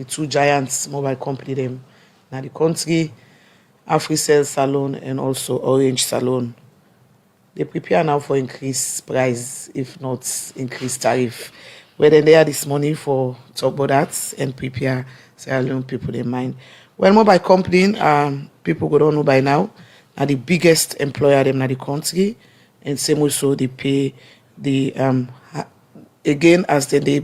the two giants mobile company them now the country, AfriCell Salon and also Orange Salon. They prepare now for increased price, if not increased tariff. Whether they are this money for talk about that and prepare Sierra Leone people in mind. Well, mobile company, people go don't know by now, are the biggest employer them in the country, and same also they pay the again as the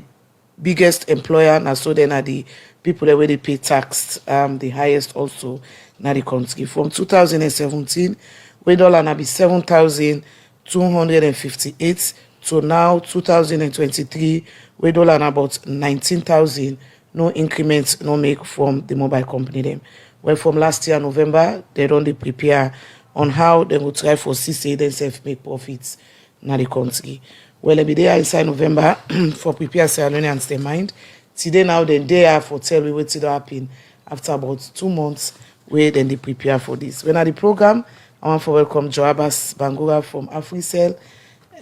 biggest employer, and so then are the people that where they pay tax the highest also in the country. From 2017, where dollar now be 7,258 to now 2023, where dollar now about 19,000. No increments no make from the mobile company them. Well, from last year November, they don't prepare on how they will try for CCA themselves make profits in the country. Well, every day inside November for prepare Sierra Leoneans their mind. Today now then they are for tell me what to happen after about 2 months where then they prepare for this. When at the program, I want to welcome Joabas Bangura from AfriCell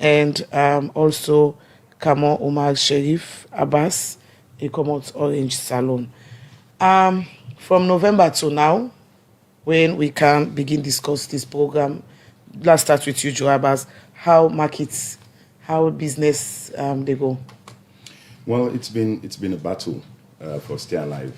and also Kamo Omar Sherif Abbas, he come out Orange Salon. From November to now, when we can begin discuss this program, let's start with you, Joabas. How markets, how business they go? Well, it's been a battle for Stay Alive.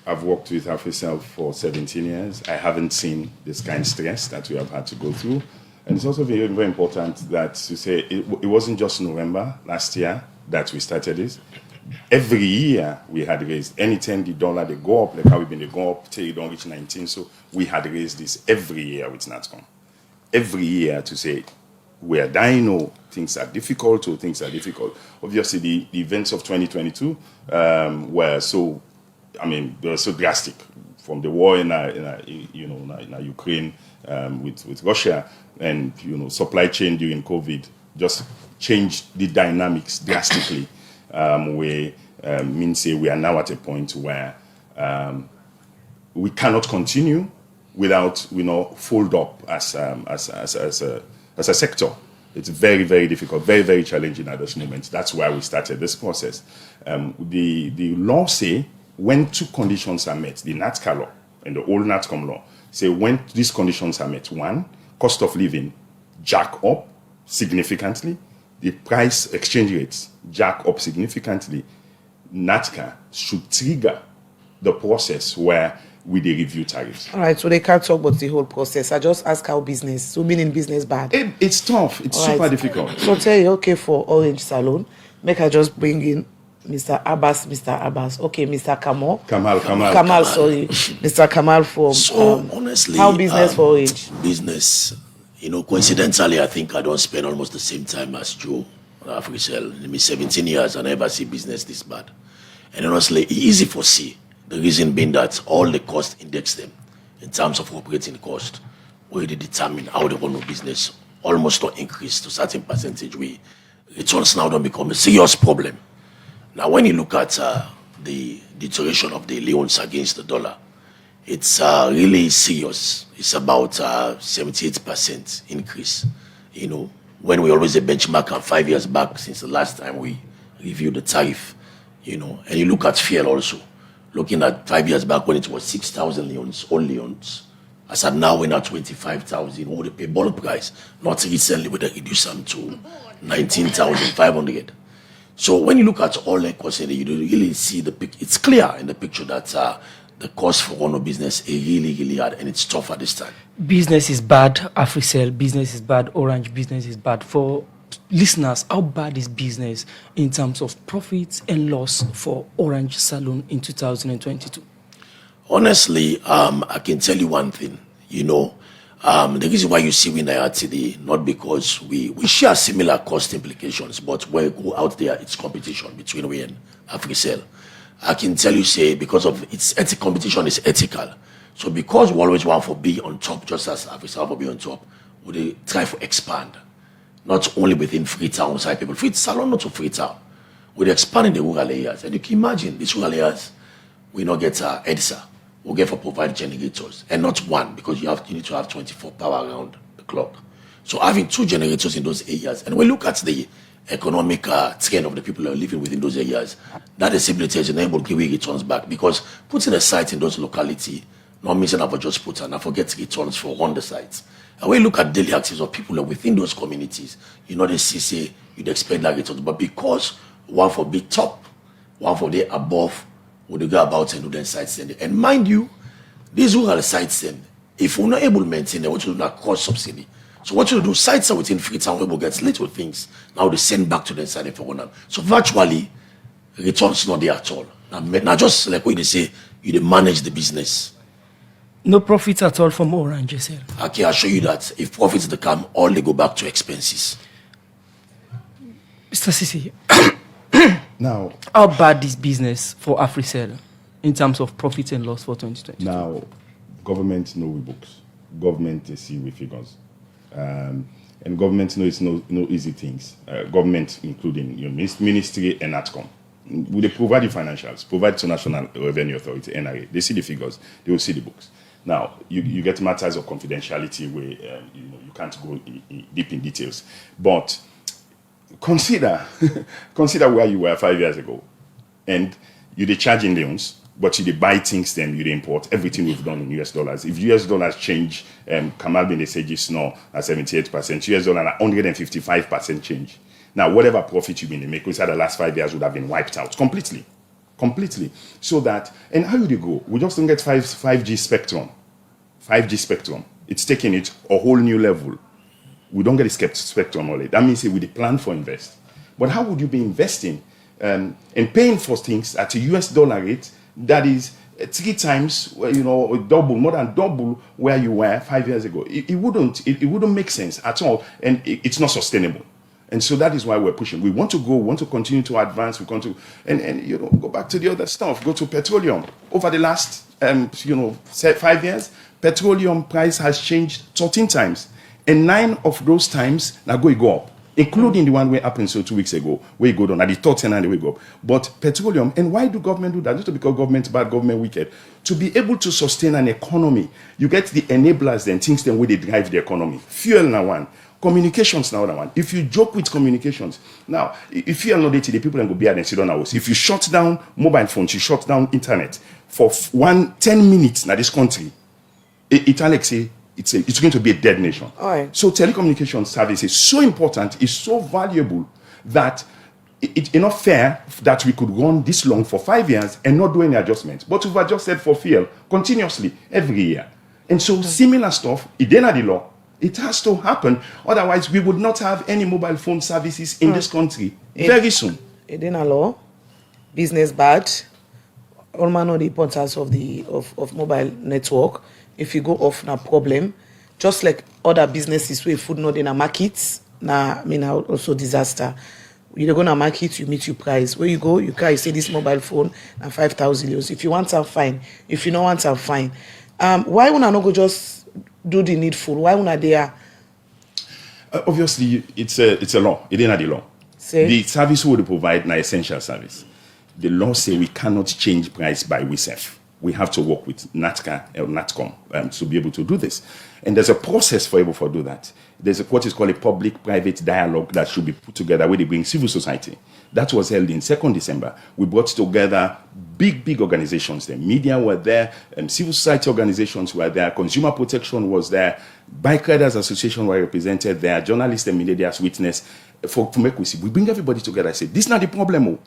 I've worked with AfriCell for 17 years. I haven't seen this kind of stress that we have had to go through. And it's also very, very important that to say it wasn't just November last year that we started this. Every year we had raised. Anytime the dollar they go up, like how we've been they go up till it don't reach 19. So we had raised this every year with NATCOM. Every year to say we are dying or things are difficult or things are difficult. Obviously the events of 2022 were so, they were so drastic. From the war in Ukraine with Russia, and supply chain during COVID just changed the dynamics drastically. We say we are now at a point where we cannot continue without fold up as a sector. It's very, very difficult, very, very challenging at this moment. That's why we started this process. The law say when two conditions are met, the NATCA law and the old NATCOM law say when these conditions are met, one, cost of living jack up significantly, the price exchange rates jack up significantly, NATCA should trigger the process where we review tariffs. All right, so they can't talk about the whole process. I just ask how business. So meaning business bad. It's tough. It's super difficult. So tell you, okay, for Orange Salon, make I just bring in Mr. Abbas. Okay, Mr. Kamal, sorry. Mr. Kamal from honestly, how business for Orange? Business, coincidentally, I think I don't spend almost the same time as Joe at AfriCell. In my 17 years, I never see business this bad. And honestly, it's easy for see. The reason being that all the costs index them in terms of operating cost, where they determine how they run the business, almost not increase to a certain percentage. Returns now don't become a serious problem. Now, when you look at the deterioration of the Leones against the dollar, it's really serious. It's about 78% increase. When we always benchmark on 5 years back since the last time we reviewed the tariff, and you look at fuel also. Looking at 5 years back when it was 6,000 Leones, all Leones. I said now we're now 25,000. What they pay bulk price? Not recently, we reduce them to 19,500. So when you look at all the costs, you really see the picture. It's clear in the picture that the cost for one of business is really, really hard, and it's tough at this time. Business is bad. AfriCell business is bad. Orange business is bad. For listeners, how bad is business in terms of profits and loss for Orange Salon in 2022? Honestly, I can tell you one thing. The reason why you see we are today, not because we share similar cost implications, but when we go out there, it's competition between we and AfriCell. I can tell you, because of its competition is ethical. So because we always want to be on top, just as AfriCell will be on top, we try to expand. Not only within Freetown side people. Salon not to Freetown. We're expanding the rural areas. And you can imagine these rural areas, we not get EDSA. We'll get for provide generators. And not one, because you need to have 24 power around the clock. So having 2 generators in those areas. And we look at the economic trend of the people that are living within those areas. That disability has enabled give returns back, because putting a site in those locality, not means that I just put and I forget returns for on the sites. And when you look at daily activities of people that are within those communities, they see, say, you'd expect that returns. But because one for be top, one for the above, would go about and do the sites. And mind you, these rural sites, if we're not able to maintain them, what you do not cost subsidy. So what you do, sites are within Freetown, where we get little things. Now they send back to the side for one. So virtually, returns not there at all. Now just like what they say, you manage the business. No profit at all from Orange, yourself. Okay, I'll show you that. If profits they come, all they go back to expenses. Mr. Sisi, Now, how bad is business for AfriCell in terms of profit and loss for 2020? now, government know we books. Government they see we figures. And government know it's no easy things. Government, including your ministry and NATCOM. Will they provide the financials, provide to National Revenue Authority, NRA. They see the figures, they will see the books. Now, you get matters of confidentiality where you can't go deep in details. But consider where you were 5 years ago. And you're charging loans, but you buy things, then you import everything we've done in US dollars. If US dollars change, Kamal bin said it's now at 78%, US dollar at 155% change. Now, whatever profit you've been making, the last 5 years would have been wiped out completely. So that, and how would you go? We just don't get 5G spectrum. 5G spectrum. It's taking it a whole new level. We don't get a spectrum already. That means we plan for invest. But how would you be investing and paying for things at a US dollar rate that is 3 times, double, more than double where you were 5 years ago? It wouldn't make sense at all, and it's not sustainable. And so that is why we're pushing. We want to go, we want to continue to advance. We want to, and go back to the other stuff. Go to petroleum. Over the last, 5 years, petroleum price has changed 13 times, and 9 of those times now go up, including the one where happened 2 weeks ago, where you go down at the 13 and we go up. But petroleum, and why do government do that? Not because government bad, government wicked. To be able to sustain an economy, you get the enablers and things then where they drive the economy. Fuel now one. Communications now that one. If you joke with communications, now if you are not dating, the people can go behind and sit on hours. If you shut down mobile phones, you shut down internet for 10 minutes in this country, it's going to be a dead nation. All right. So telecommunication service is so important, it's so valuable that it's not fair that we could run this long for 5 years and not do any adjustments. But we've adjusted for fuel continuously every year. And so similar stuff, it didn't the law. It has to happen. Otherwise, we would not have any mobile phone services in this country very soon. It didn't allow. Business bad. All man know the importance of mobile network. If you go off na problem, just like other businesses where food not in a market, also disaster. You go to market, you meet your price. Where you go, you carry say this mobile phone and 5,000 euros. If you want some fine. If you don't want some fine. Why would I not go just do the needful? Why would I there? Obviously, it's a law. It ain't the law. Say? The service we would provide an essential service. The law say we cannot change price by ourselves. We have to work with NATCA or NATCOM to be able to do this. And there's a process for able to do that. There's what is called a public-private dialogue that should be put together where they bring civil society. That was held in 2nd December. We brought together big organizations. The media were there, civil society organizations were there, consumer protection was there, Bike Riders Association were represented there, journalists and media as witness. For make we see, we bring everybody together and say, this is not the problem. Oh.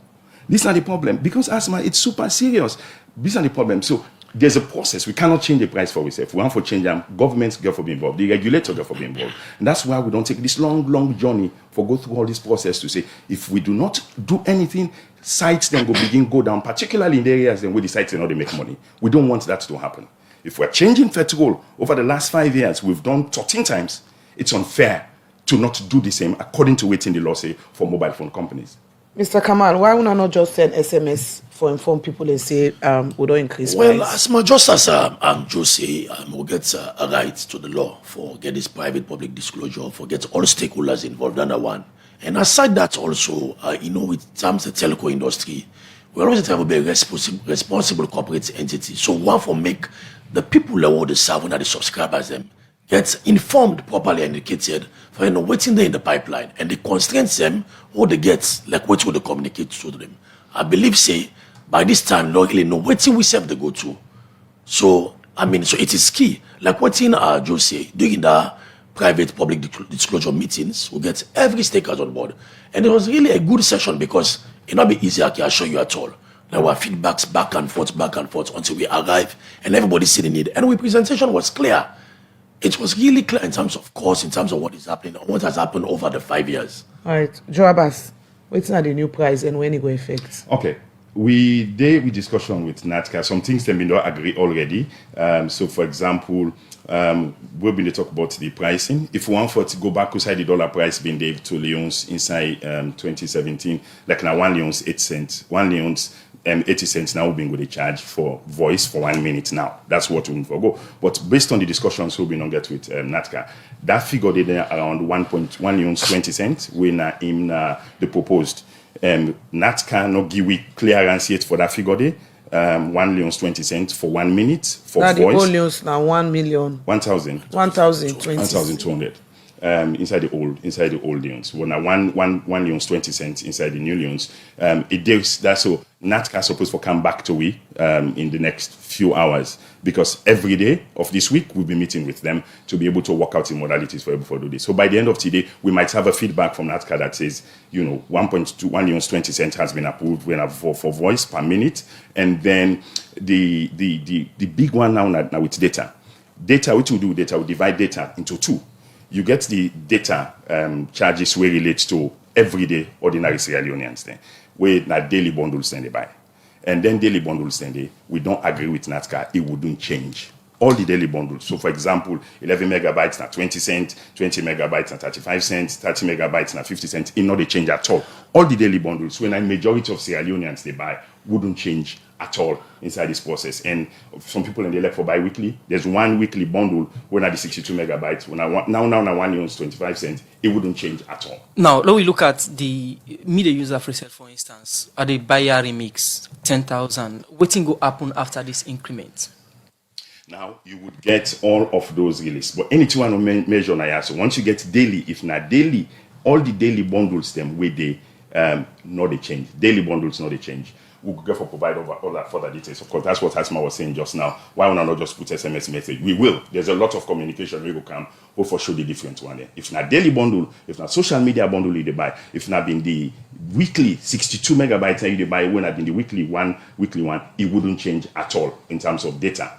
This is not the problem. Because asthma, it's super serious. This is not the problem. So there's a process. We cannot change the price for ourselves. We want to change them. Governments get for being involved. The regulator get for being involved. And that's why we don't take this long journey for go through all this process to say, if we do not do anything, sites then go down, particularly in the areas then where the sites they make money. We don't want that to happen. If we're changing petrol over the last 5 years, we've done 13 times, it's unfair to not do the same according to what in the law say for mobile phone companies. Mr. Kamal, why would I not just send SMS for inform people and say we don't increase Well, price? just as Joe say, we'll get a right to the law for get this private public disclosure, for get all stakeholders involved under one. And aside that also, with terms of the telco industry, we always have to be a responsible corporate entity. So one for make the people that want to serve, the subscribers them, get informed properly and educated for waiting there in the pipeline and the constraints them what they get, like what will they communicate to them. I believe say by this time not really know waiting we serve they go to. So so it is key. Like what in Joe say during the private public disclosure meetings, we get every stakeholder on board. And it was really a good session because it not be easy, I can assure you at all. There were feedbacks back and forth until we arrive and everybody see the need. And our presentation was clear. It was really clear in terms of course, in terms of what is happening, what has happened over the 5 years. All right, Joe Abbas, what's the new price and when it go effect? Okay. We discussion with NATCA. Some things they may not agree already. So, for example, we've been to talk about the pricing. If we want for it to go back inside the dollar price being gave to Leone's inside 2017, like now 1 Leone's 8 cents, 1 Leone's 80 cents now being going to charge for voice for 1 minute now. That's what we forgo. But based on the discussions we've been on get with NATCA, that figure they there around 1.1 Leone's 20 cents when the proposed. NATCA not give we clearance yet for that figure day. 1 Leone's 20 cents for 1 minute for now voice. The whole Leone's now 1 million. 1,000. 1,020. 1,200. Inside the old Leones. Well, now one Leone's 20 cents inside the new Leones. It gives that so NATCA supposed to come back to we in the next few hours because every day of this week we'll be meeting with them to be able to work out the modalities for able to do this. So by the end of today we might have a feedback from NATCA that says 1.1 Leone's 20 cents has been approved for voice per minute, and then the big one now with data which will do data will divide data into two. You get the data charges where relates to everyday ordinary Sierra Leoneans then, where na daily bundles then they buy. And then daily bundles then we don't agree with NATCA, it wouldn't change. All the daily bundles. So for example, 11 megabytes na 20 cents, 20 megabytes na 35 cents, 30 megabytes na 50 cents, it not they change at all. All the daily bundles, when a majority of Sierra Leoneans they buy, wouldn't change at all inside this process. And some people in the left for bi-weekly. There's one weekly bundle when at the 62 megabytes. When now 1 Leone's 25 cents, it wouldn't change at all. Now, let we look at the media user free sale, for instance, at the buyer remix 10,000. What thing go happen after this increment? Now you would get all of those released, but anything one measure now. So once you get daily, if not daily, all the daily bundles them where they not they change. Daily bundles not they change. We could go for provide all that further details. Of course, that's what Hasma was saying just now. Why would I not just put SMS message? We will. There's a lot of communication we will come. But for sure the different one there. If not daily bundle, if not social media bundle you they buy, if not been the weekly 62 megabytes you they buy, when not been the weekly one, it wouldn't change at all in terms of data.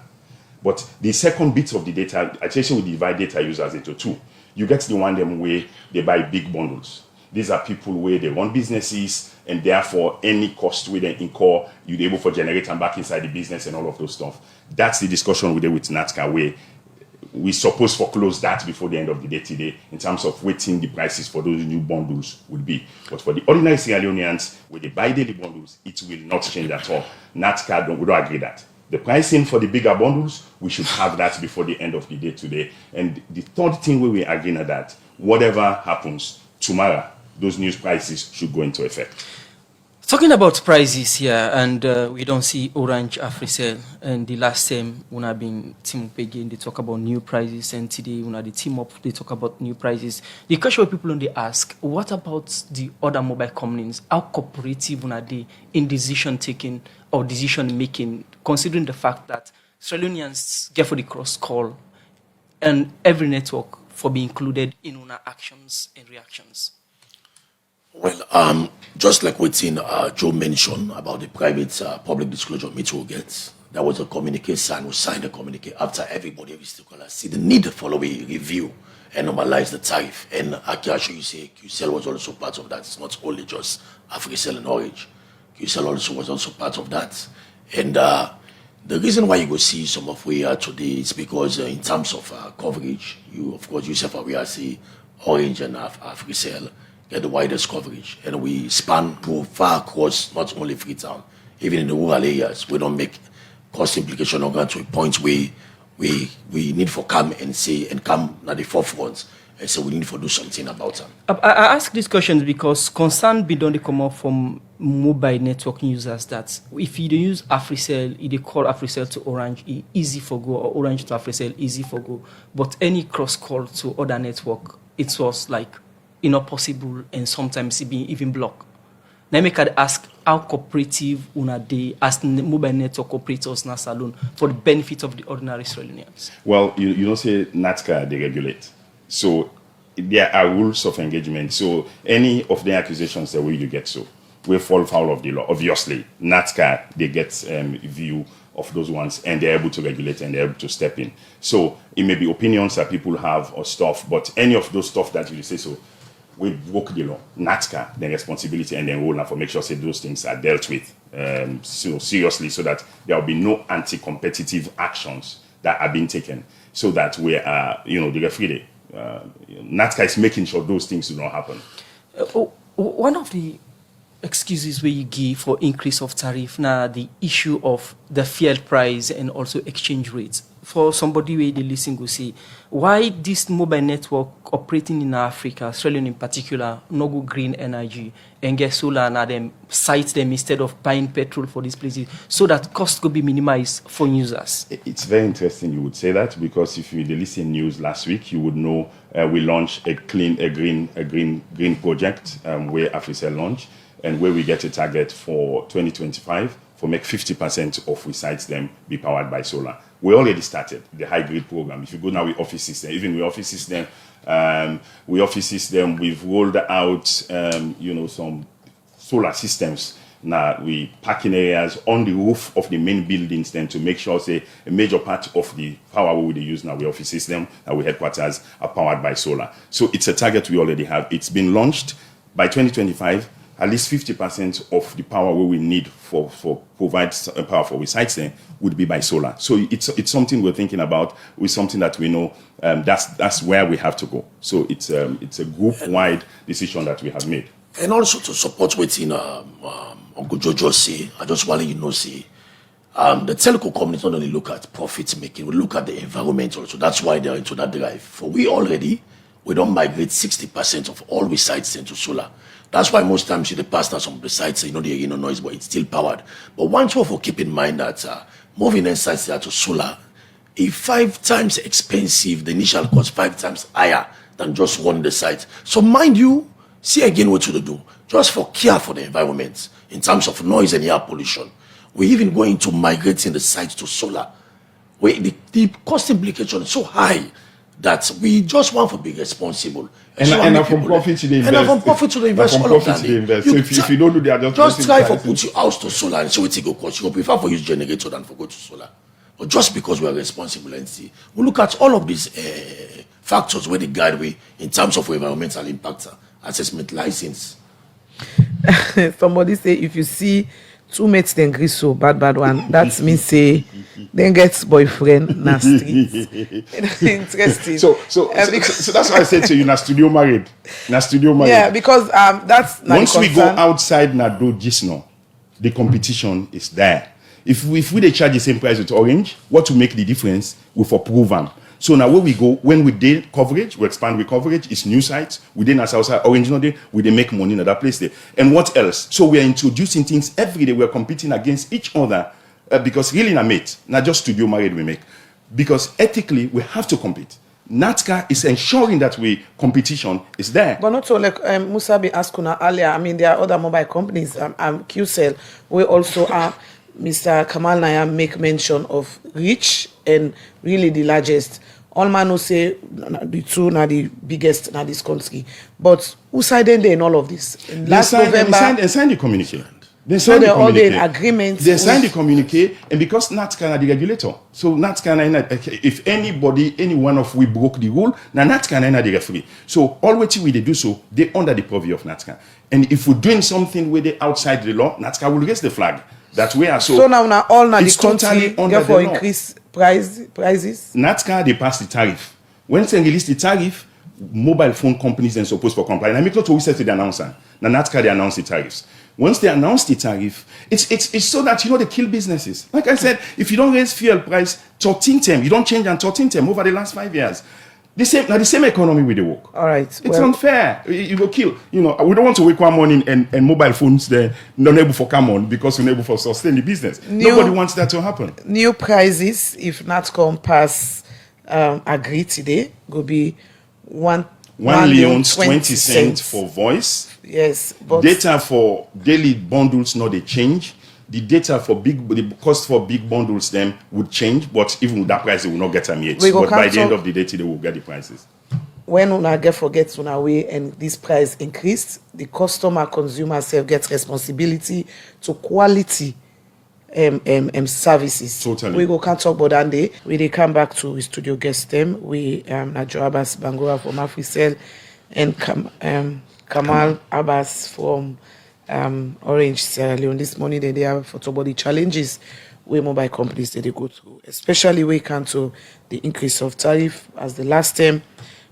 But the second bit of the data, actually we divide data users into two. You get the one them where they buy big bundles. These are people where they run businesses and therefore any cost where they incur, you're able to generate and back inside the business and all of those stuff. That's the discussion we did with NATCA where we supposed to close that before the end of the day today in terms of waiting the prices for those new bundles would be. But for the ordinary Sierra Leoneans, where they buy daily bundles, it will not change at all. NATCA we don't agree that. The pricing for the bigger bundles, we should have that before the end of the day today. And the third thing where we agree on that, whatever happens tomorrow, those news prices should go into effect. Talking about prices here, and we don't see Orange AfriCell. And the last time when I've been team up again, they talk about new prices, and today when the team up, they talk about new prices. The question people only ask, what about the other mobile companies? How cooperative are they in decision taking or decision making, considering the fact that Australians get for the cross call and every network for being included in our actions and reactions? Well, just like what Joe mentioned about the private public disclosure meeting we'll get, there was a communique signed. We signed a communique after everybody, every stakeholder, see the need for a review and normalize the tariff. And I can assure you, say QCell was also part of that. It's not only just AfriCell and Orange. QCell also was also part of that. And the reason why you go see some of where we are today is because in terms of coverage, you, of course, yourself are where see Orange and AfriCell get the widest coverage. And we go far across not only Freetown, even in the rural areas. We don't make cost implication or go to a point where we need for come and say and come at the forefront and say we need to do something about them. I ask these questions because concern be done come up from mobile network users that if you don't use AfriCell, you dey call AfriCell to Orange, easy for go, or Orange to AfriCell, easy for go. But any cross call to other network, it was like not possible, and sometimes it be even blocked. Now make I ask how cooperative una dey as mobile network operators na Salone for the benefit of the ordinary Sierra-Leoneans. Well, you don't say NATCA, they regulate. So there are rules of engagement. So any of the accusations that way you get will fall foul of the law. Obviously, NATCA, they get view of those ones, and they're able to regulate and they're able to step in. So it may be opinions that people have or stuff, but any of those stuff that you say we broke the law. NATCA, the responsibility and the role now for make sure say those things are dealt with seriously, so that there will be no anti-competitive actions that are being taken, so that we are, the referee. NATCA is making sure those things do not happen. One of the excuses where you give for increase of tariff now the issue of the fuel price and also exchange rates. For somebody where they listen go say, why this mobile network operating in Africa, Australia in particular, no go green energy and get solar and them site them instead of buying petrol for these places, so that cost could be minimized for users? It's very interesting you would say that, because if you listen news last week, you would know we launched a green project where AfriCell launched, and where we get a target for 2025 for make 50% of we sites them be powered by solar. We already started the high grid program. If you go now with office system, even with office system, we've rolled out some solar systems. Now we parking areas on the roof of the main buildings then to make sure say a major part of the power we use now, the office system, our headquarters are powered by solar. So it's a target we already have. It's been launched by 2025. At least 50% of the power we need for provide power for sites then would be by solar. So it's something we're thinking about, with something that we know that's where we have to go. So it's a group-wide decision that we have made. And also to support what Uncle Jojo say, I just want to say, the telco companies not only look at profit making, we look at the environment also. That's why they're into that drive. For we don't migrate 60% of all we sites into solar. That's why most times you the past some of the sites, they hear no noise, but it's still powered. But one thing for keep in mind that moving in sites to solar is 5 times expensive. The initial cost 5 times higher than just running the site. So mind you, see again what you do. Just for care for the environment in terms of noise and air pollution. We're even going to migrating the sites to solar. The cost implication is so high that we just want to be responsible. And from profit to the invest. And from profit to the invest. All of that. So if you don't do that, just try for put your house to solar and see what it go cost. You prefer for use generator than for go to solar. But just because we are responsible and see, we look at all of these factors where the guide way in terms of environmental impact assessment license. Somebody say if you see 2 mates then agree so bad one, that means say then gets boyfriend na street. Interesting. So that's why I said to you, na studio married. Yeah, because that's once we go outside na do just now, the competition is there. If we they charge the same price with Orange, what will make the difference? We for proven. So now where we go, when we did coverage, we expand with coverage, it's new sites. We did outside Orange no day, we did make money in that place there. And what else? So we are introducing things every day. We are competing against each other because really na mate, not just studio married we make. Because ethically we have to compete. NATCA is ensuring that competition is there. But not so like Musabi asked earlier. I mean, there are other mobile companies. QCell, we also are. Mr. Kamal Naya make mention of Reach and really the largest. All man who say the two are the biggest in this country. But who signed in all of this? Last November, they signed the communique. So they're all in agreement. They signed the communique, and because NATCA are the regulator, so NATCA, if any one of we broke the rule, now NATCA are the referee. So all what we do so, they under the purview of NATCA. And if we're doing something where they outside the law, NATCA will raise the flag. That we are so now all now the country therefore increase prices. NATCA they pass the tariff. When they release the tariff, mobile phone companies then supposed to comply. And I make not always say to the announcer. Now NATCA they announce the tariffs. Once they announce the tariff, it's so that they kill businesses. Like I said, if you don't raise fuel price 13 term, you don't change and 13 term over the last 5 years. The same economy with the work. All right. It's unfair. You will kill. We don't want to wake one morning and mobile phones they're not able for come on because we're not able for sustain the business. Nobody wants that to happen. New prices, if NATCOM pass agree today, will be one Leone 20 cents for voice. Yes, but data for daily bundles not they change. The data for the cost for big bundles then would change, but even with that price, they will not get them yet. But by the end of the day, they will get the prices. When una forgets on our way and this price increased, the consumer self gets responsibility to quality services. Totally. We can't talk about that day. They come back to studio guest them. We Najo Abbas Bangura from Africell and Kamal Abbas from Orange Sierra Leone. This morning they have for about the challenges where mobile companies they go through, especially when it comes to the increase of tariff. As the last time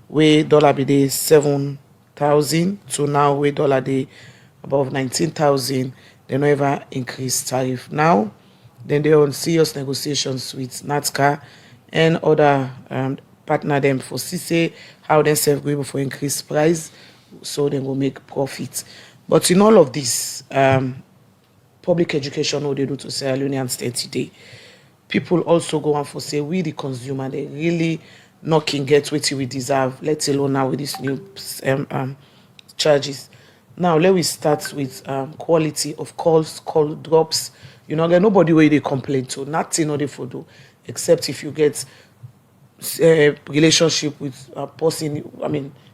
where dollar be day 7,000 to now where dollar day above 19,000, they no ever increase tariff. Now then they're on serious negotiations with NATCA and other partner them for see how they self go able for increased price so they will make profit. But in all of this, public education, what they do to Sierra Leonean state today, people also go on for say, we the consumer, they really not can get what we deserve, let alone now with these new charges. Now, let me start with quality of calls, call drops. There's nobody where they complain to, nothing or they for do, except if you get a relationship with a person,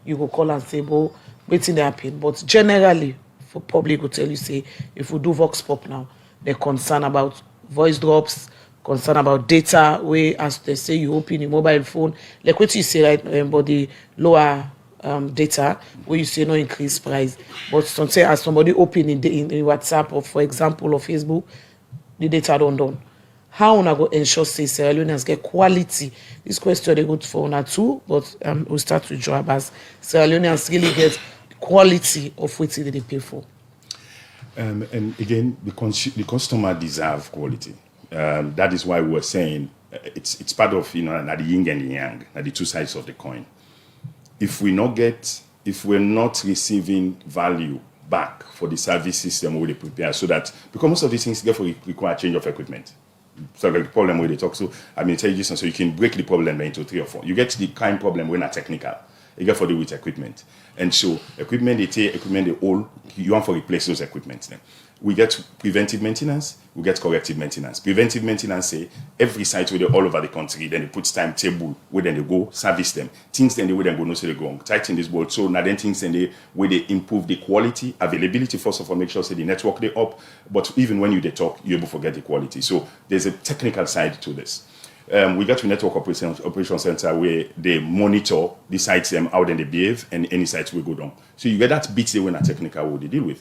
you go call and say, well, waiting they happen. But generally, for public will tell you, say, if we do Vox Pop now, they're concerned about voice drops, concerned about data, where as they say you open your mobile phone, like what you say, right, about the lower data, where you say no increased price. But say as somebody open in WhatsApp or for example or Facebook, the data don't done. How una go ensure say Sierra Leoneans get quality? This question they go for una too, but we'll start with Joab as Sierra Leoneans really get quality of what they pay for. And again, the customer deserve quality. That is why we're saying it's part of the yin and the yang, the two sides of the coin. If we're not receiving value back for the service system where they prepare, so that because most of these things therefore require change of equipment. So like the problem where they talk, so intelligence, so you can break the problem into 3 or 4. You get the kind problem when not technical. You get for do with equipment. And so equipment they all, you want to replace those equipment then. We get preventive maintenance, we get corrective maintenance. Preventive maintenance say every site where they're all over the country, then they put timetable where then they go service them. Things then they where they go no say they go on. Tighten this bolt. So now then things then they where they improve the quality, availability first of all, make sure say the network they up. But even when they talk, you're able to forget the quality. So there's a technical side to this. We got to network operation center where they monitor the sites how then they behave and any sites will go down. So you get that bit they when a technical what they deal with.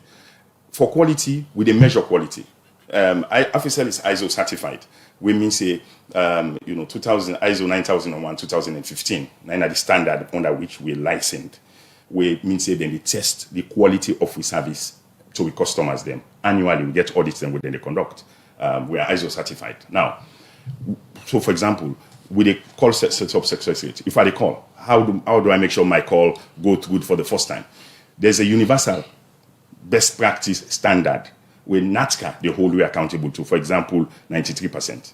For quality, we they measure quality. Africell is ISO certified. We mean say 2000 ISO 9001 2015. Nine are the standard under which we licensed. We mean say then they test the quality of the service to the customers them. Annually we get audits them within the conduct. We are ISO certified. Now, so for example, with a call set up success rate, if I call, how do I make sure my call goes good for the first time? There's a universal best practice standard where NATCA the whole way accountable to, for example, 93%.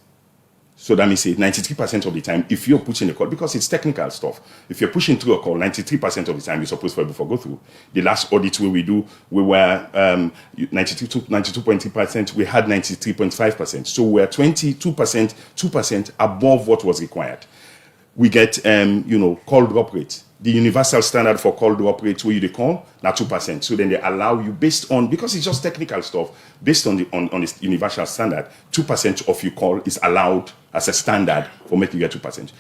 So that means say 93% of the time, if you're pushing a call, because it's technical stuff, if you're pushing through a call, 93% of the time you're supposed to be able to go through. The last audit we do, we were 92.3%, we had 93.5%. So we're 2% above what was required. We get, call drop rate. The universal standard for call drop rate where you call, now 2%. So then they allow you based on, because it's just technical stuff, based on the universal standard, 2% of your call is allowed as a standard for making you get 2%.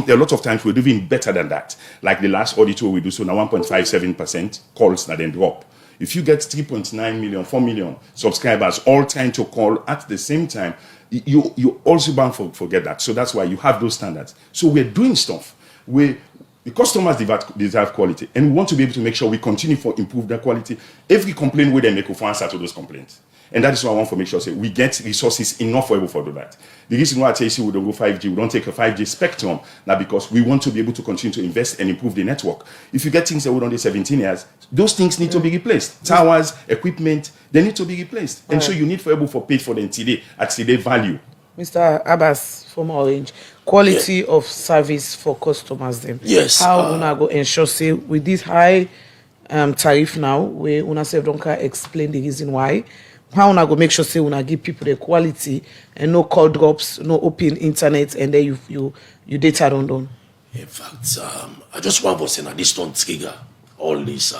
A lot of times we're doing better than that. Like the last audit we do, so now 1.57% calls that then drop. If you get 3.9 million, 4 million subscribers all trying to call at the same time, you also bound for forget that. So that's why you have those standards. So we're doing stuff where the customers deserve quality, and we want to be able to make sure we continue to improve that quality. Every complaint we then make, we answer to those complaints. And that is why I want to make sure say we get resources enough for able to do that. The reason why I tell you we don't go 5G, we don't take a 5G spectrum, now because we want to be able to continue to invest and improve the network. If you get things that we don't do 17 years, those things need to be replaced. Towers, equipment, they need to be replaced. And so you need for able to pay for them today at today value. Mr. Abbas from Orange, quality of service for customers them. Yes. How una go ensure say with this high tariff now, where una self don't can explain the reason why. How una go make sure say una give people the quality and no call drops, no open internet, and then you data don't. In fact, I just want to say that this don't trigger all this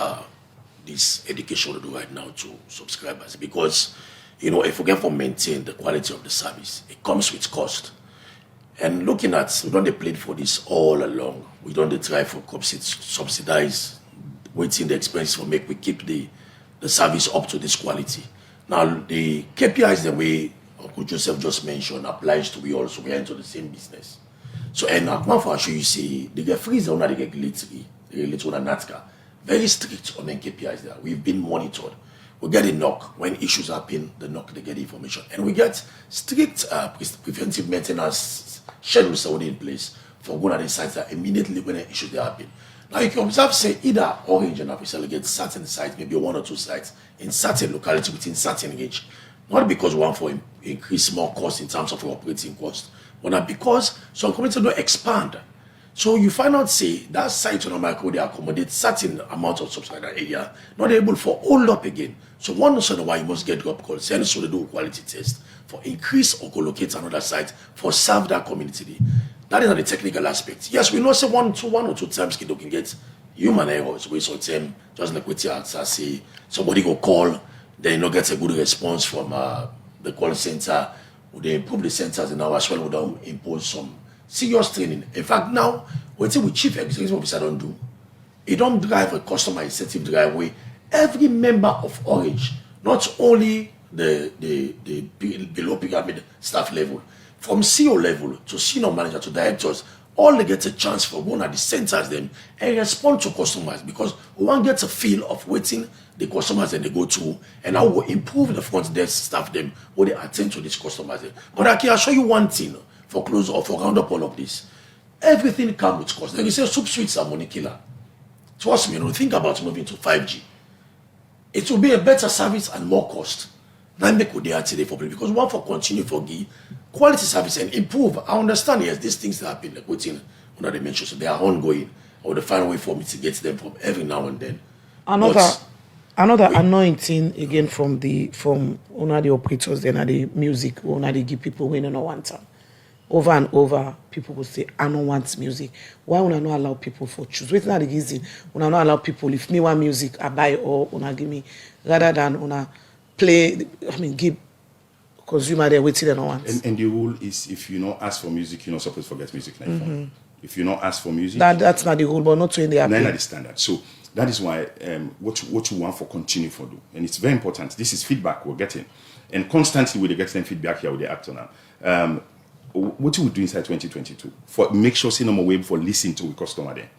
education we do right now to subscribers, because if we get to maintain the quality of the service, it comes with cost. And looking at, we don't play for this all along. We don't try for subsidize, waiting the expenses for make we keep the service up to this quality. Now the KPIs the way Uncle Joseph just mentioned applies to we also. We are into the same business. So and I want to show you see the freeze on the regulatory NATCA, very strict on the KPIs there. We've been monitored. We get a knock when issues happen, the knock they get information. And we get strict preventive maintenance schedules already in place for going at the sites that immediately when an issue they happen. Now you can observe say either Orange and Africell get certain sites, maybe 1 or 2 sites in certain locality within certain range. Not because we want for increase more cost in terms of operating cost, but not because some communities don't expand. So you find out say that site on a micro they accommodate certain amount of subscriber area, not able for hold up again. So one reason why you must get drop call, send so they do quality test for increase or collocate another site for serve that community. That is not the technical aspect. Yes, we know say one or two times kid can get human errors where sometimes just like what you say, somebody go call, then you get a good response from the call center. They improve the centers and now as well we don't impose some serious training. In fact, now what we chief executive officer don't do, he don't drive a customer incentive drive where every member of Orange, not only the below pyramid staff level, from CEO level to senior manager to directors, all they get a chance for going at the centers them and respond to customers, because one gets a feel of waiting the customers that they go to and how we improve the front desk staff them when they attend to these customers. But I can show you one thing for close or for round up all of this. Everything comes with cost. Like you say, soup sweets are money killer. Trust me, think about moving to 5G. It will be a better service and more cost. Now make what they are today for people, because one for continue for give quality service and improve. I understand yes, these things that happen, like within under the mention, so they are ongoing. I would find a way for me to get them from every now and then. Another annoying thing again from one of the operators, then the music, one of the give people when you don't want them. Over and over, people will say, I don't want music. Why would I not allow people for choose? What's not the reason? Would I not allow people, if me want music, I buy or una give me, rather than una play, give consumer there waiting and want. And the rule is if you not ask for music, you're not supposed to forget music. If you not ask for music, that's not the rule, but not to in the app. Not the standard. So that is why what you want for continue for do, and it's very important. This is feedback we're getting, and constantly we get them feedback here with the actor now. What you will do inside 2022 for make sure say no more way for listening to a customer there.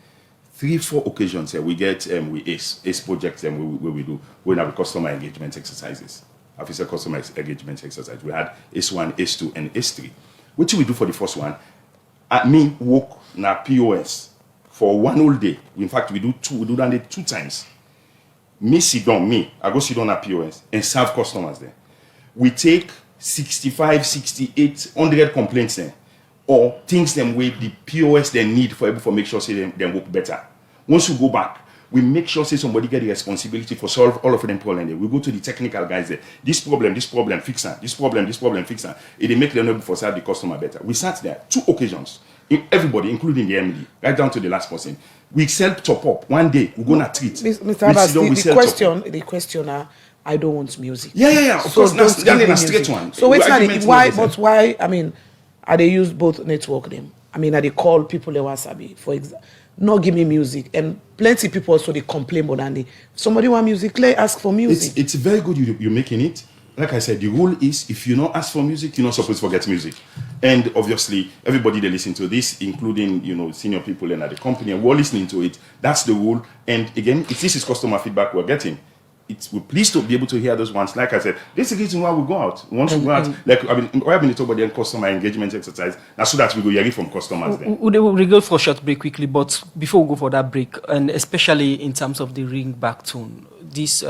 3-4 occasions here we get we ace projects where we do when have customer engagement exercises. Officer customer engagement exercise. We had S1, S2, and S3. What we do for the first one? Me work na POS for one whole day. In fact, we do that 2 times. I go sit down at POS and serve customers there. We take 65, 68, 100 complaints there, or things them way the POS they need for make sure say them work better. Once we go back, we make sure say somebody get the responsibility for solve all of them problems. We go to the technical guys there. This problem, fix that. This problem, fix that. It make them able to serve the customer better. We sat there 2 occasions. Everybody, including the MD, right down to the last person. We sell top up. One day we're gonna treat. Mr. Abbas, the questioner, I don't want music. Yeah. Of course, that's a straight one. So why? I mean, are they use both network them? I mean, are they call people they wasabi for example? Not give me music, and plenty of people also they complain more than somebody want music, they ask for music. It's very good you're making it. Like I said, the rule is if you not ask for music, you're not supposed to forget music. And obviously, everybody they listen to this, including senior people and at the company, and we're listening to it. That's the rule. And again, if this is customer feedback we're getting, we're pleased to be able to hear those ones. Like I said, this is the reason why we go out. Once we go out, like I mean, we have been talking about the customer engagement exercise. Now, so that we go hear from customers. Then We'll go for a short break quickly, but before we go for that break, and especially in terms of the ring back tone, this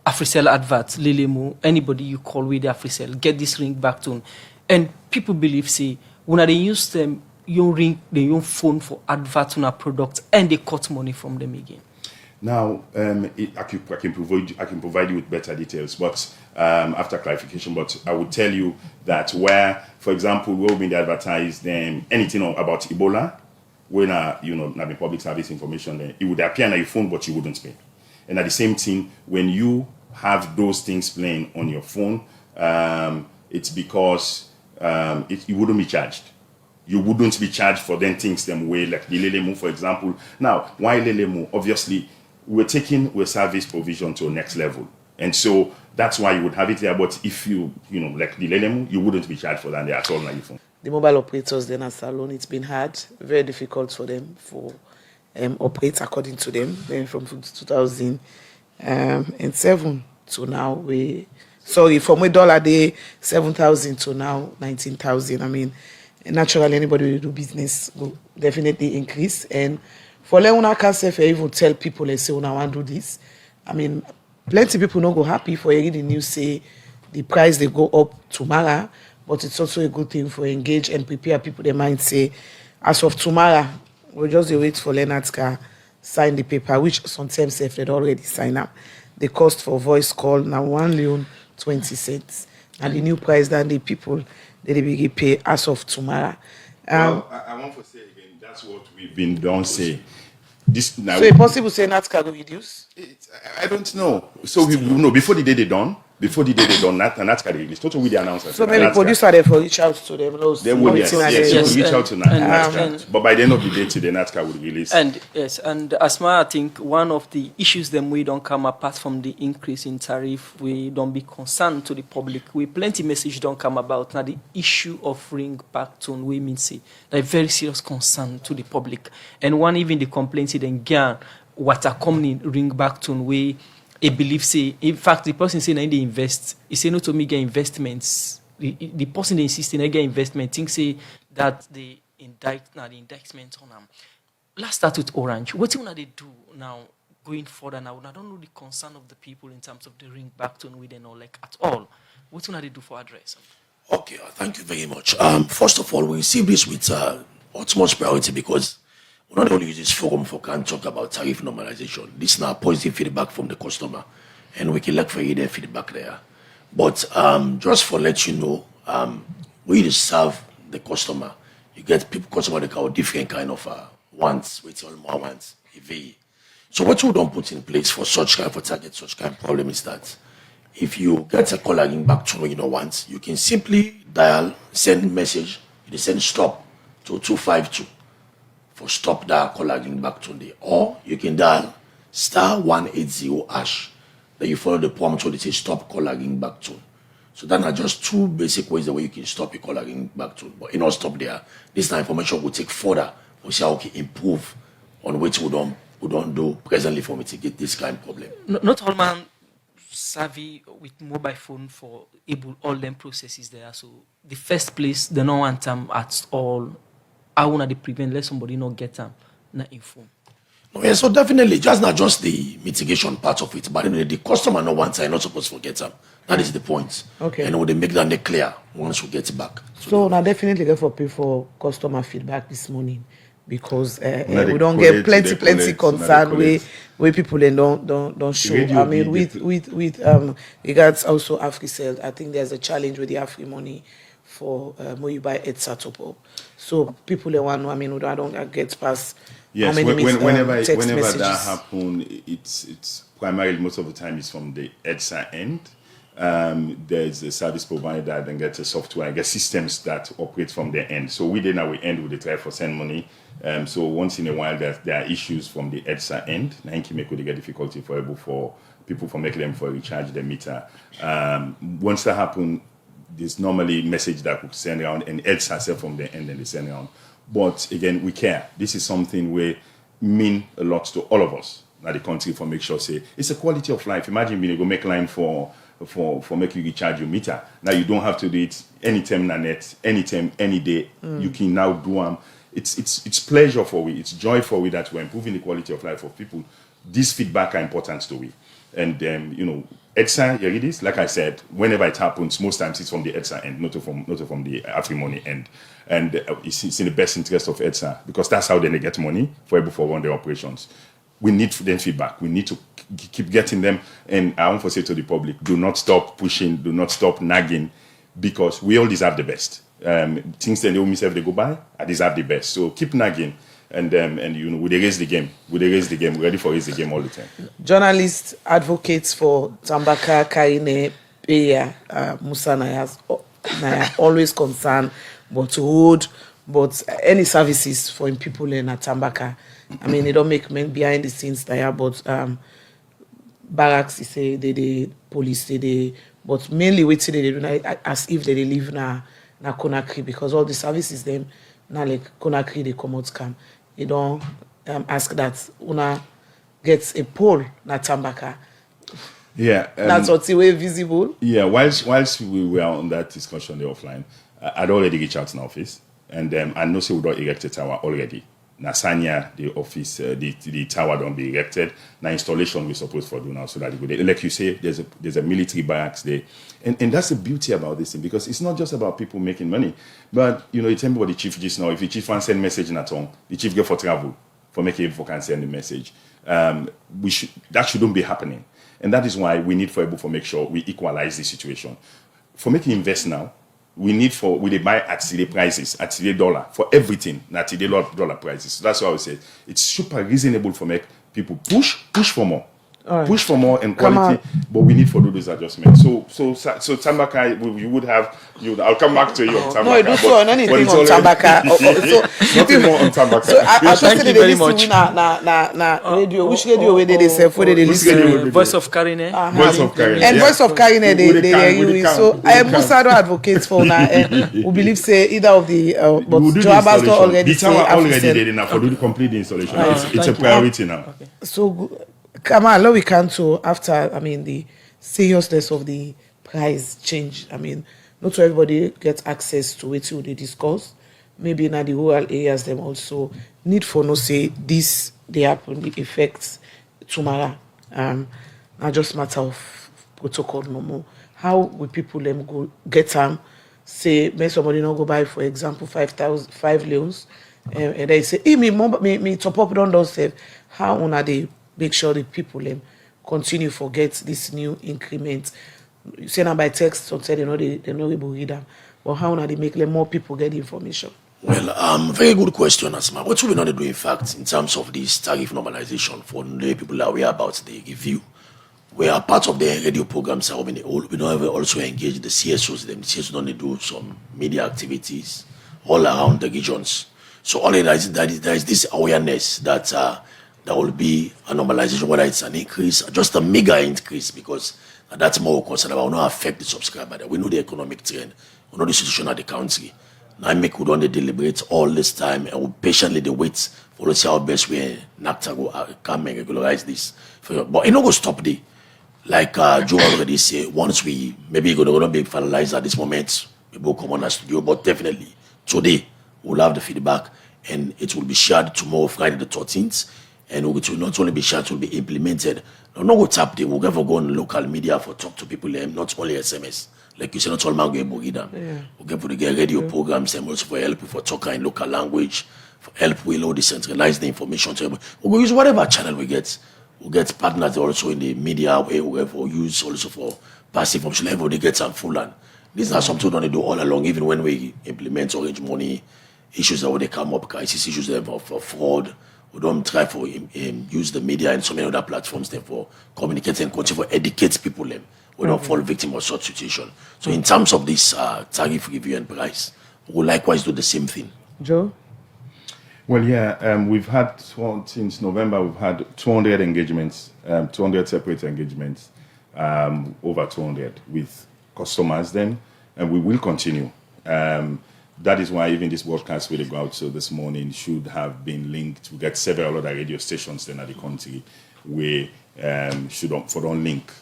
AfriCell advert, Lelemo, anybody you call with the AfriCell, get this ring back tone, and people believe say when they use them, you ring your phone for advert on a product, and they cut money from them again. now, I can provide you with better details, but after clarification. But I would tell you that where, for example, we've been advertised anything about Ebola, when the public service information, then it would appear on your phone, but you wouldn't pay. And at the same time, when you have those things playing on your phone, it's because you wouldn't be charged. You wouldn't be charged for then things them way like the Lelemo, for example. Now, why Lelemo? Obviously, we're taking service provision to a next level. And so that's why you would have it there. But if like the Lelemo, you wouldn't be charged for that at all on your phone. The mobile operators then at Salon, it's been hard, very difficult for them for operate according to them. Then from 2007 to now, from $1 day 7,000 to now 19,000. I mean, naturally anybody who do business will definitely increase. And for Leone Cancer, even tell people they say, I want to do this. I mean, plenty of people not go happy for hearing the news say the price they go up tomorrow, but it's also a good thing for engage and prepare people. They might say, as of tomorrow, we'll just wait for Leonard's car sign the paper, which sometimes they'd already signed up. The cost for voice call now $1.20, and the new price that the people they will pay as of tomorrow. Well, I want to say again, that's what we've been done say. This now. So it's possible say that can reduce? I don't know. So we know before the day they done. Before the day they done that, and that's kind of released. Total with the announcement. So maybe producer therefore reach out to them. They will, yes, reach out to NATCA. But by the end of the day today, NATCA will release. And yes, and Asma, I think one of the issues them we don't come apart from the increase in tariff, we don't be concerned to the public. We plenty message don't come about. Now the issue of ring back tone, we mean say they're very serious concern to the public. And one even the complaints then again, what are coming ring back tone way. A belief say, in fact, the person saying they invest, he say no to me get investments. The person they insist in get investment, think say that the indictment on them. Let's start with Orange. What do they do now going further now? I don't know the concern of the people in terms of the ring back tone with them or like at all. What do they do for address? Okay, thank you very much. First of all, we receive this with utmost priority because we not only use this forum for can talk about tariff normalization. This is now positive feedback from the customer, and we can look for their feedback there. But just for let you know, we just serve the customer. You get people, customer that have different kind of wants, with all more wants. So what we don't put in place for target such kind of problem is that if you get a call again back to you don't want, you can simply dial, send message, you send stop to 252. For stop that call again back to the, or you can dial *180#. Then you follow the prompt so they say stop call again back to. So that are just two basic ways the way you can stop your call again back to. But you not stop there. This information will take further. We say okay, improve on which we don't do presently for me to get this kind of problem. Not all man savvy with mobile phone for able all them processes there. So the first place they don't want them at all. I want to prevent let somebody not get them not informed. No, yeah, so definitely just not just the mitigation part of it, but the customer no wants are not supposed to forget them. That is the point. Okay. And they make that clear once we get back. So now definitely go for people customer feedback this morning because we don't get plenty concern where people they don't show. I mean with regards also AfriCell, I think there's a challenge with the Afri money for when you buy it top up. So people they want, I mean, I don't get past. Yes, how many whenever messages. that happens, it's primarily most of the time it's from the EDSA end. There's a service provider that then gets a software, gets systems that operate from their end. So we end with the try for send money. So once in a while there are issues from the EDSA end. Now in Kimeko they get difficulty for people for making them for recharge the meter. Once that happens, there's normally message that could send around and EDSA herself from their end and they send around. But again, we care. This is something we mean a lot to all of us. at the country for make sure say it's a quality of life. Imagine being able to make line for make you recharge your meter. Now you don't have to do it anytime na net, anytime, any day. You can now do them. It's pleasure for we, it's joy for we that we're improving the quality of life of people. These feedback are important to we. And EDSA, you read this? Like I said, whenever it happens, most times it's from the EDSA end, not from the AfriMoney end. And it's in the best interest of EDSA because that's how they get money for able to run their operations. We need them feedback. We need to keep getting them. And I want to say to the public, do not stop pushing, do not stop nagging, because we all deserve the best. Things that they miss if they go by, I deserve the best. So keep nagging. And we raise the game. We're ready for raise the game all the time. Journalists, advocates for Tambaka, Karine, Peya, Musa Naya always concerned but road, but any services for people in Tambaka. I mean, they don't make men behind the scenes there, but barracks, say they police, they but mainly waiting they do as if they live na Conakry, because all the services them now like Conakry they come out scam. You don't ask that una gets a poll na Tambaka. Yeah, that's what's way visible. Yeah, whilst we were on that discussion the offline, I'd already reached out in office, and I know say we don't erect a tower already. Nasanya, the office, the tower don't be erected. Now installation we're supposed to do now, so that like you say, there's a military barracks there, and that's the beauty about this thing, because it's not just about people making money, but you tell me what the chief just now. If the chief wants send message in at home, the chief get for travel, for making people can send the message. That shouldn't be happening, and that is why we need for able to make sure we equalize the situation. For making invest now, we they buy at today prices, at today dollar, for everything, at today dollar prices. So that's why I would say it's super reasonable for make people push for more. Right. Push for more and quality, but we need to do those adjustments. So Tambaka, I'll come back to you on Tambaka. No, I don't know anything on Tambaka. Nothing more on Tambaka. So I thank you very much. Na radio, which radio where they say for they listen? Voice of Karine. Voice of Karine. And Voice of Karine, they use. So I am Musado advocates for now. We believe say either of the but Joe Abbas already say already did enough for do the complete installation. It's a priority now. So. Come on, we can too after, the seriousness of the price change. Not everybody gets access to it till they discuss. Maybe in the rural areas, them also need for no say this, they happen, the effects tomorrow. Not just matter of protocol no more. How will people them go get them? Say, may somebody not go buy, for example, 5 leons, and they say, me top up on those. How are they? Make sure the people continue forget this new increment. You say now by text, some say they know able to read them. But how now they make more people get the information? Well, very good question, Asma. What we not do, in fact, in terms of this tariff normalization for the people that we are about the review, we are part of the radio programs. We don't also engage the CSOs. The CSOs don't do some media activities all around the regions. So only there is this awareness that there will be a normalization, whether it's an increase, just a mega increase, because that's more concerned about not affect the subscriber. We know the economic trend, we know the situation of the country. Now make we don't deliberate all this time and we patiently wait for us see how best way NACTA go come and regularize this. But it not go stop there. Like Joe already say, once we maybe gonna be finalized at this moment, we will come on our studio, but definitely today we'll have the feedback and it will be shared tomorrow, Friday the 13th. And it will not only be shared, it will be implemented. No, no, what's up there? We'll never go on local media for talk to people, not only SMS. Like you said, not all man go We'll get for the radio programs and also for help for talk in local language, for help with all decentralize the information. We'll use whatever channel we get. We'll get partners also in the media where we'll use also for passive information level. They get some full and these are something we don't do all along, even when we implement orange money issues that when they come up, crisis issues for fraud. We don't try for use the media and so many other platforms then for communicate and continue for educate people. We don't fall victim of such situation. So in terms of this tariff review and price, we'll likewise do the same thing. Joe? Well, yeah, we've had, since November, we've had 200 engagements, 200 separate engagements, over 200 with customers then, and we will continue. That is why even this broadcast will go out so this morning should have been linked. We get several other radio stations then at the country. we should for don't link.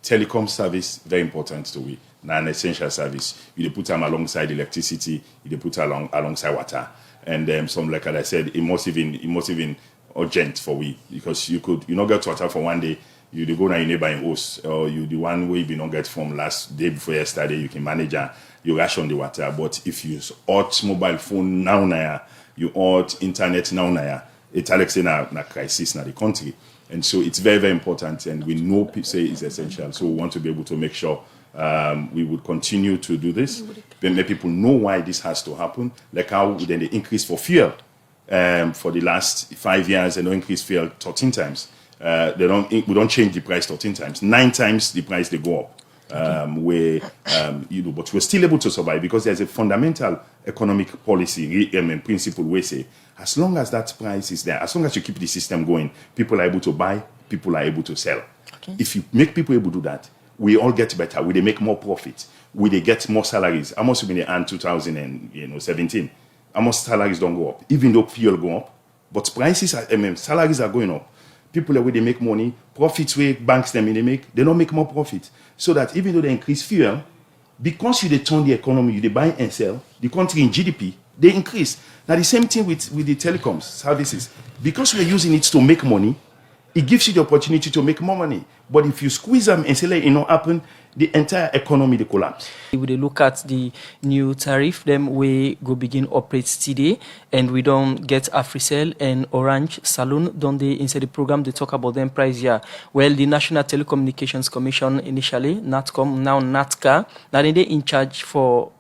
Telecom service, very important to we. Now an essential service. You put them alongside electricity, you put alongside water. And some, like I said, it must even urgent for we, because you not get water for one day, you go to your neighboring house, or you the one way you not get from last day before yesterday, you can manage you ration the water. But if you use hot mobile phone now, you hot internet now, it's Alex in a crisis in the country. And so it's very, very important, and we know say it's essential. So we want to be able to make sure we would continue to do this, then let people know why this has to happen, like how then they increase for fuel. For the last 5 years, they don't increase fuel 13 times. We don't change the price 13 times. 9 times the price they go up. But we're still able to survive because there's a fundamental economic policy principle where say, as long as that price is there, as long as you keep the system going, people are able to buy, people are able to sell. Okay. If you make people able to do that, we all get better. We they make more profit. We they get more salaries. Almost when they earn 2017, almost salaries don't go up, even though fuel go up. But prices are, salaries are going up. People where they make money, profits where banks they don't make more profit. So that even though they increase fuel, because they turn the economy, they buy and sell, the country in GDP, they increase. Now the same thing with the telecoms services. Because we're using it to make money, it gives you the opportunity to make more money. But if you squeeze them and say, it not happen, the entire economy they collapse. We will look at the new tariff, them we go begin operate today, and we don't get Africell and Orange Saloon. Don't they inside the program they talk about them price here? Well, the National Telecommunications Commission initially, NATCOM, now NATCA, now they in charge for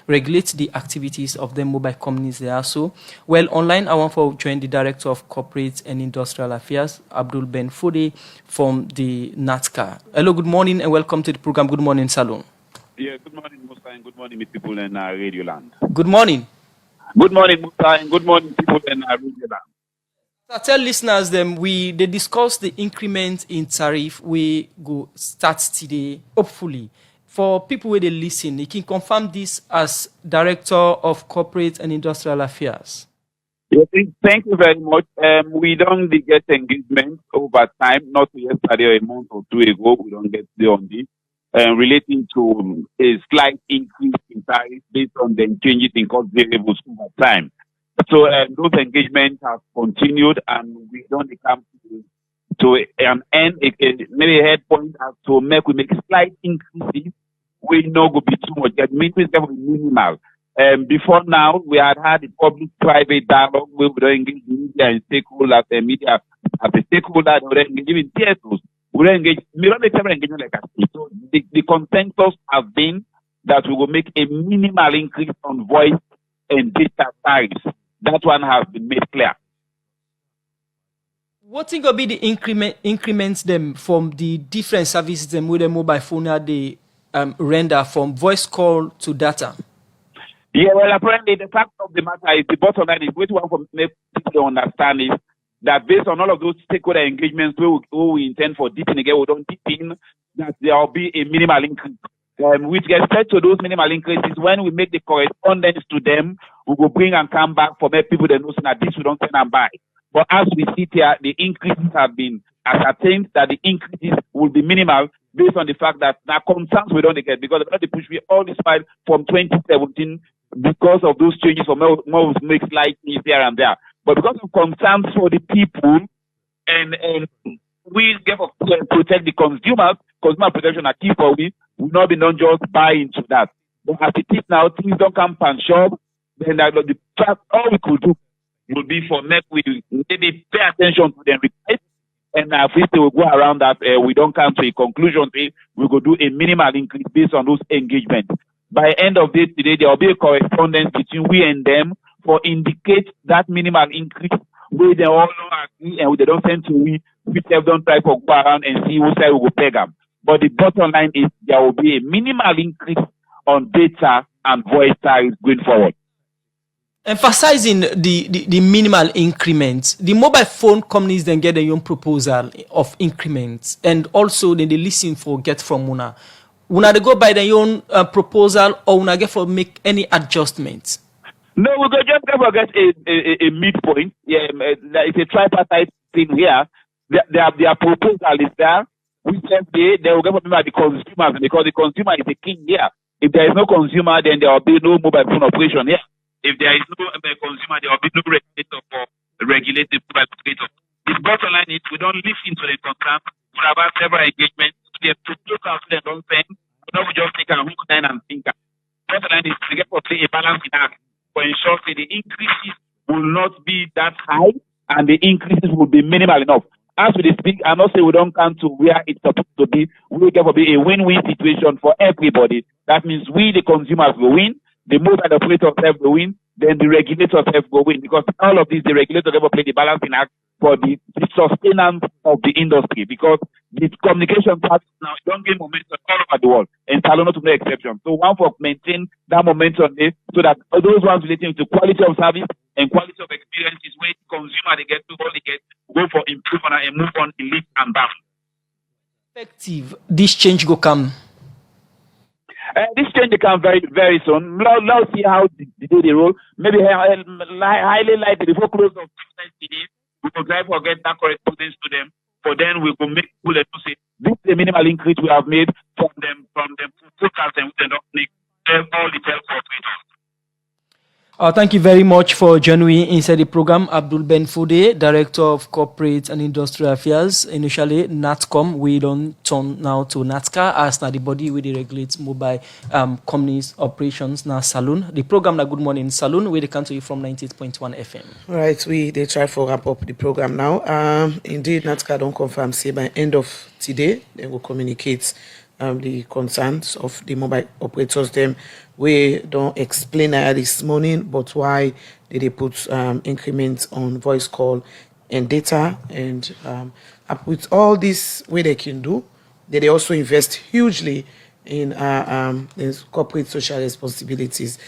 regulate the activities of the mobile companies there. So, well, online, I want to join the Director of Corporate and Industrial Affairs, Abdul Ben Fode, from the NATCA. Hello, good morning, and welcome to the program. Good morning, Salon. Yeah, good morning, Musa, and good morning, people in Radio Land. Good morning. Good morning, Musa, and good morning, people in Radio Land. I tell listeners they discuss the increment in tariff. We go start today, hopefully. For people where they listen, you can confirm this as Director of Corporate and Industrial Affairs. Yes, thank you very much. We don't get engagement over time, not yesterday or a month or 2 ago. We don't get the on this. Relating to a slight increase in tariff based on the changes in cost variables over time. So those engagements have continued, and we don't come to an end, maybe a head point as to we make slight increases. We know will be too much. That means it's going to be minimal. Before now, we had a public-private dialogue where we don't engage media and stakeholders, media as a stakeholder, we don't engage in theaters. We don't engagement like that. So the consensus has been that we will make a minimal increase on voice and data tariffs. That one has been made clear. What think will be the increments them from the different services them with the mobile phone they render from voice call to data? Yeah, well, apparently the fact of the matter is the bottom line is what we want to make people understand is that based on all of those stakeholder engagements we intend for deepening again, we don't deepen, that there will be a minimal increase. With respect to those minimal increases, when we make the correspondence to them, we will bring and come back for people that know that this we don't send and buy. But as we sit here, the increases have been ascertained that the increases will be minimal based on the fact that now concerns we don't get because they push me all this while from 2017 because of those changes for more makes life here and there. But because of concerns for the people and we get to protect the consumers, consumer protection are key for we will not be non just buy into that. But as it is now, things don't come and shop, then the fact all we could do would be for we maybe pay attention to them request. And if we will go around that, we don't come to a conclusion. We will do a minimal increase based on those engagements. By end of day today, there will be a correspondence between we and them for indicate that minimal increase where they all agree and they don't send to we don't try to go around and see who side we will pay them. But the bottom line is there will be a minimal increase on data and voice tariffs going forward. Emphasizing the minimal increments, the mobile phone companies then get their own proposal of increments, and also then they listen for get from Una. Una they go by their own proposal, or Una get for make any adjustments? No, we go just get a midpoint. Yeah, it's a tripartite thing here. their proposal is there. We said they will get by the consumers because the consumer is the king here. If there is no consumer, then there will be no mobile phone operation here. If there is no consumer, there will be no regulator for regulating mobile operator. The bottom line is we don't listen to the concern. We have had several engagements. They propose us, they don't send. We don't just take a hook line and think. Bottom line is to get a balance in that for ensure that the increases will not be that high and the increases will be minimal enough. As we speak, I'm not saying we don't come to where it's supposed to be. We will get to be a win-win situation for everybody. That means we, the consumers, will win, the mobile operators will win, then the regulators will win. Because all of this, the regulators will play the balancing act for the sustenance of the industry. Because the communication parts now don't gain momentum all over the world, and Salon not to no exception. So one for maintain that momentum there, so that those ones relating to quality of service and quality of experience is where the consumer they get to all they get go for improvement and move on in leaps and bounds. Effective, this change go come. This change will come very, very soon. Let's see how the day they roll. Maybe highly likely before close of today, we will try to get that correspondence to them. For then we will make people to say this is the minimal increase we have made from them forecast and we don't make all the telco operators. Thank you very much for joining inside the program. Abdul Ben Fode, Director of Corporate and Industrial Affairs. Initially, NATCOM. We don't turn now to NATCA as now the body with the regulates mobile companies operations now Saloon. The program na Good Morning Saloon, where they come to you from 98.1 FM. Right, they try to wrap up the program now. Indeed, NATCA don't confirm, say by end of today, they will communicate the concerns of the mobile operators. Them we don't explain this morning, but why did they put increments on voice call and data, and with all this way they can do, they also invest hugely in corporate social responsibilities.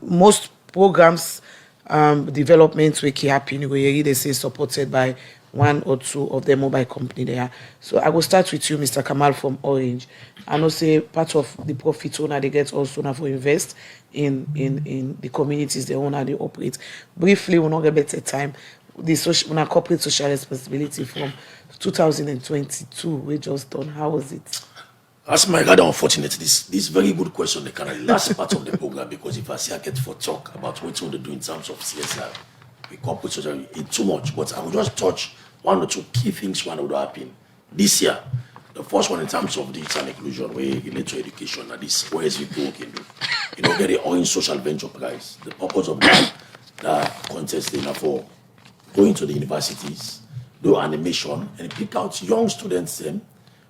Most programs developments we keep happening where they say supported by one or two of the mobile company there. So I will start with you, Mr. Kamal from Orange. I know say part of the profit owner they get also now for invest in the communities they own and they operate. Briefly, we'll not get better time. The social corporate social responsibility from 2022 we just done. How was it? As my rather unfortunate, this very good question, the kind of last part of the program, because if I say I get for talk about what we do in terms of CSR, we corporate social, it's too much, but I will just touch one or two key things when would happen this year. The first one in terms of digital inclusion, where relate to education, and this OSVP can do. Get the Orange Social Venture Prize. The purpose of that contest is for going to the universities, do animation, and pick out young students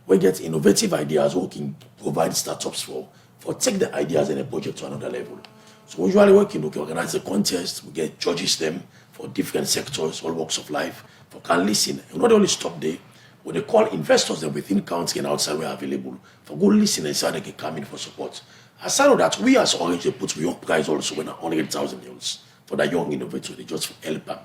we get innovative ideas who can provide startups for take the ideas and the project to another level. So usually we can organize a contest, we get judges them for different sectors, all walks of life, for can listen. And not only stop there, but they call investors that within county and outside were available for good listen and say they can come in for support. Aside of that, we as Orange put young prize also when 100,000 euros for that young innovator, they just help them.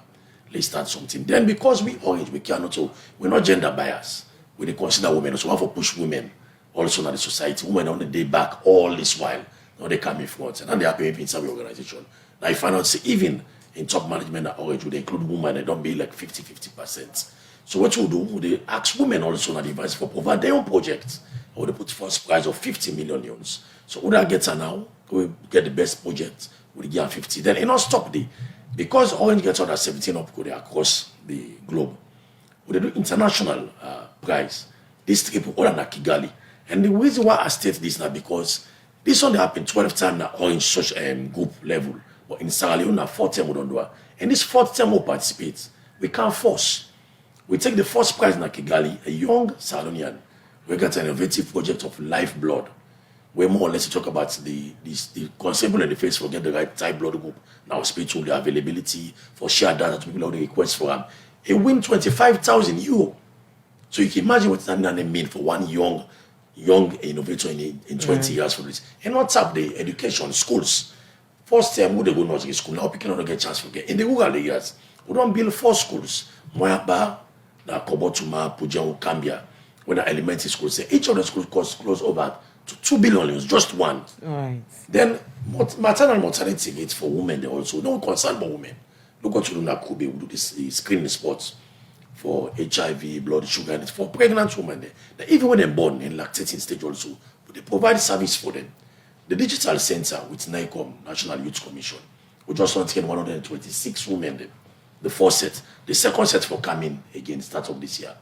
Let's start something. Then because we Orange, we're not gender biased. We consider women, so we have to push women also in the society. Women on the day back all this while. Now they come in front and then they are paying inside the organization. Now if I not say even in top management at Orange, would include women and don't be like 50%. So what we do, they ask women also on the advice for provide their own projects. Or they put first prize of 50 million euros. So who that gets her now, we get the best project, we give 50. Then it not stop there. Because Orange gets under 17 up across the globe. We do international prize. This trip all under Kigali. And the reason why I state this now because this only happened 12 times at Orange social group level. But in Sierra Leone, 4 times we don't do it. And this 4th time we participate, we can't force. We take the first prize in Kigali, a young Sierra Leonean. We got an innovative project of lifeblood. Where more or less talk about the conceivable in the face for get the right type blood group. Now spiritual the availability for share data to people the request for them. It win 25,000 euro. So you can imagine what that mean for one young innovator in 20 years for this. And what's up the education, schools. First time we go nursery school, now people don't get chance to get. In the rural areas, we don't build 4 schools. Moyaba, na Kobotuma, Pujan, Kambia, when the elementary schools say each of the schools costs close over to 2 billion, just one. Right. Then maternal mortality rates for women, they also don't concern about women. Look what you do now, Kobe, we do this screening sports. for HIV, blood sugar, and it's for pregnant women. Even when they're born in lactating stage also, but they provide service for them. The digital center with NICOM, National Youth Commission, we just want to get 126 women there. The first set. The second set for coming again, start of this year.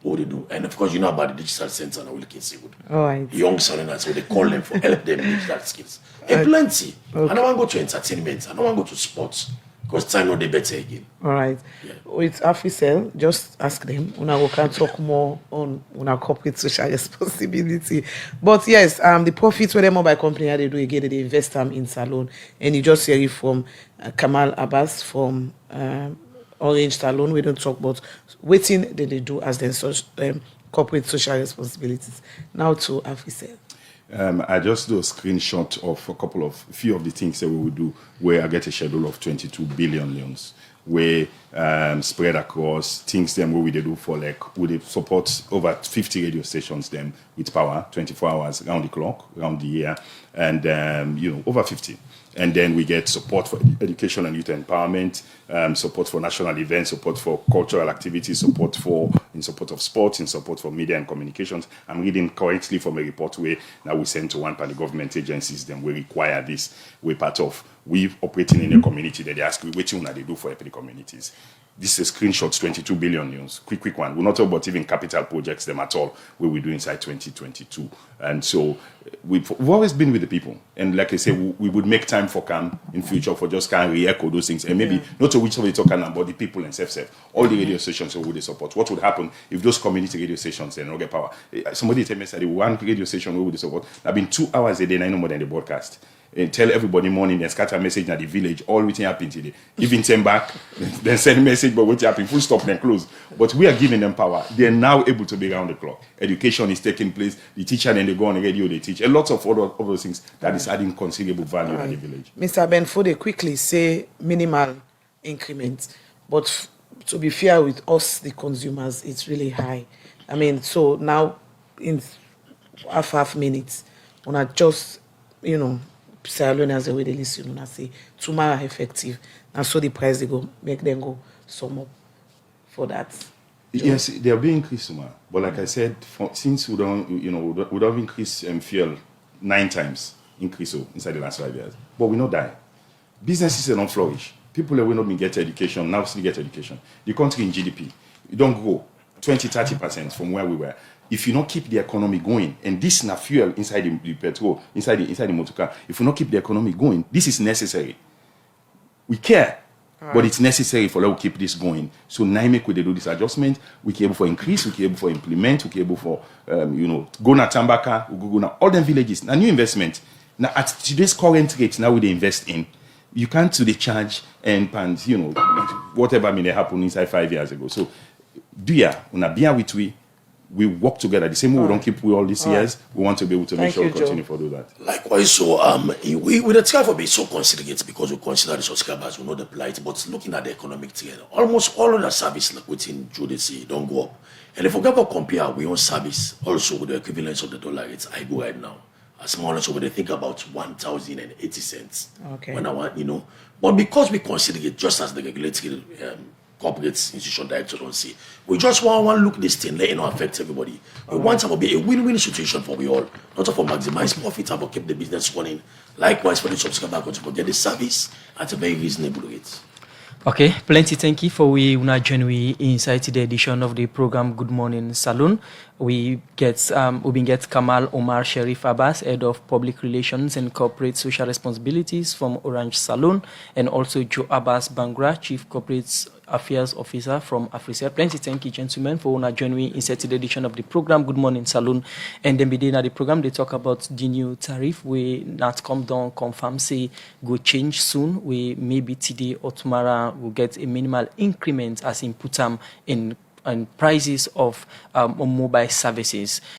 What they do. And of course, you know about the digital center now, we look see good. All right. Young Sustenance, so they call them for help them in digital skills. And plenty. Okay. I don't want to go to entertainment. I don't want to go to sports. Because time not the better again. All right. Yeah. With Africell, just ask them. We can talk more on corporate social responsibility. But yes, the profits where the mobile company they do again, they invest in salon. And you just hear it from Kamal Abbas from Orange Salon. We don't talk about waiting that they do as their corporate social responsibilities. Now to Africell. I just do a screenshot of few of the things that we will do where I get a schedule of 22 billion loans where spread across things them where we do for like we support over 50 radio stations them with power 24 hours around the clock, around the year, and over 50. And then we get support for education and youth empowerment, support for national events, support for cultural activities, support of sports, in support for media and communications. I'm reading currently from a report where now we send to one part of the government agencies, then we require this. We're part of, we operating in a community that they ask, which one they do for the communities. This is screenshots, 22 billion news. Quick one. We're not talking about even capital projects, them at all, where we do inside 2022. And so we've always been with the people. And like I say, we would make time for CAM in future for just kind of re-echo those things. And maybe not to which of we talking about the people and self-serve. All the radio stations who would they support. What would happen if those community radio stations they don't get power? Somebody tell me that one radio station who would they support? I've been 2 hours a day, no more than the broadcast. And tell everybody morning and scatter message in the village, all waiting happen today. Even turn back, then send message, but waiting happen, full stop, then close. But we are giving them power. They're now able to be around the clock. Education is taking place. The teacher, then they go on the radio, they teach. A lot of other things that is adding considerable value in the village. Mr. Benfode quickly say minimal increment, but to be fair with us, the consumers, it's really high. I mean, so now in half minutes, when I just, Sierra Leone as the way they listen, and I say tomorrow effective, and so the price they go make them go sum up for that. Yes, they'll be increased tomorrow, but like I said, since we don't increase fuel 9 times increase inside the last 5 years, but we not die. Businesses don't flourish. People that will not get education now still get education. The country in GDP, you don't grow 20-30% from where we were. If you not keep the economy going, and this na fuel inside the petrol, inside the motor car, if you not keep the economy going, this is necessary. We care, but it's necessary for us to keep this going. So now make we do this adjustment, we can able for increase, we can able for implement, we can able for go na Tambaka, we go na all them villages. Now new investment. Now at today's current rate, now we they invest in. You can't do the charge and whatever may happen inside 5 years ago. So do ya, una bien with we work together. The same way we don't keep with all these years, we want to be able to make sure we continue to do that. Likewise, so we the try for being so considerate because we consider the subscribers, we know the plight, but looking at the economic trend, almost all of the service like within Judici don't go up. And if we ever compare our own service also with the equivalence of the dollar rates, I go right now. As more as when they think about 1,080 cents. Okay. When I want, but because we consider it just as the regulatory corporate institution director don't see, we just want to look this thing, let it not affect everybody. We want to be a win-win situation for we all, not for maximize profit, but keep the business running. Likewise for the subscriber to get the service at a very reasonable rate. Okay, plenty thank you for we una join we inside the edition of the program Good Morning Saloon. We get Kamal Omar Sharif Abbas, Head of Public Relations and Corporate Social Responsibilities from Orange Saloon, and also Joe Abbas Bangra, Chief Corporate Affairs Officer from Africell. Plenty thank you, gentlemen, for una join we inside the edition of the program Good Morning Saloon. And then beginning of the program, they talk about the new tariff. We not come down, confirm say go change soon. We maybe today or tomorrow will get a minimal increment as in put in prices of mobile services.